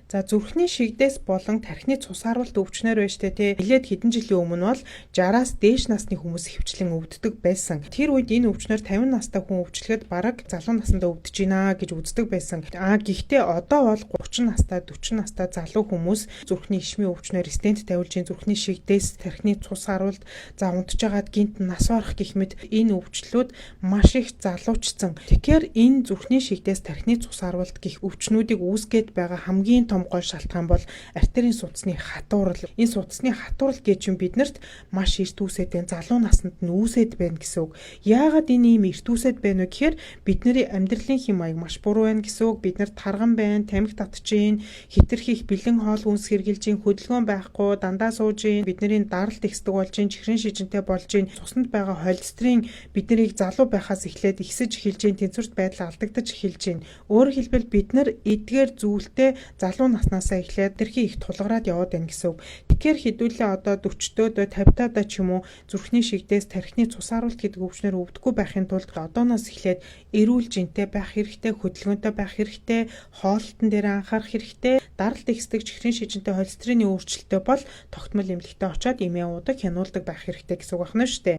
За зүрхний шигдээс болон тархины цус харуулт өвчнөр байж тээ. Нилээд хэдэн жилийн өмнө бол 60-аас дээш насны хүмүүс хөвчлэн өвддөг байсан. Тэр үед энэ өвчнөр 50 настай хүн өвчлөхөд бараг залуу насндаа өвдөж гинэ гэж үздэг байсан. Гэхдээ одоо бол 30 настай 40 настай залуу хүмүүс зүрхний ишмийн өвчнөр стент тавилж зүрхний шигдээс тархины цус харуулт за унтж байгаад гинт нас барах гэх мэт энэ өвчлүүд маш их залуучсан. Тэгэхээр энэ зүрхний шигдээс тархины цус харуулт гэх өвчнүүдийг үүсгээд байгаа хамгийн том гол шалтгаан бол артерийн судасны хатуурал. Энэ судасны хатуурал гэж юм биднэрт маш эрт үүсээд байна. Залуу наснд нь үүсээд байна гэсэн үг. Яагаад энэ ийм эрт үүсээд байна вэ гэхээр бидний амьдралын хэм маяг маш буруу байна гэсэн үг. Бид нар тарган байна, тамхи татчихээн, хэтэрхийх бэлэн хоол хүнс хэрглэж, хөдөлгөөн байхгүй, дандаа сууж, бидний даралт ихсдэг болж, чихрийн шижинтэй болж, цуснд байгаа холестерин биднийг залуу байхаас эхлээд ихсэж эхэлж, тэнцвэрт байдал алдагдаж эхэлж. Өөрөөр хэлбэл бид нар эдгээр зүйлтэй залуу наснаасаа эхлээд тэрхий их тулгараад яваад байна гэсэн үг. Тэгэхээр хэдүүлээ одоо 40-төөдөө 50-таадаа ч юм уу зүрхний шигдээс тархины цус харуулт гэдэг өвчнөр өвдөхгүй байхын тулд одооноос эхлээд эрүүл жинтэй байх хэрэгтэй, хөдөлгөөнтэй байх хэрэгтэй, хоолтон дээр анхаарах хэрэгтэй, даралт ихсдэг чихрийн шижинтэй холестерины өөрчлөлттэй бол тогтмол эмнэлэгтээ очоод эмээ уудаг, хянуулдаг байх хэрэгтэй гэсэн үг байна шүү дээ.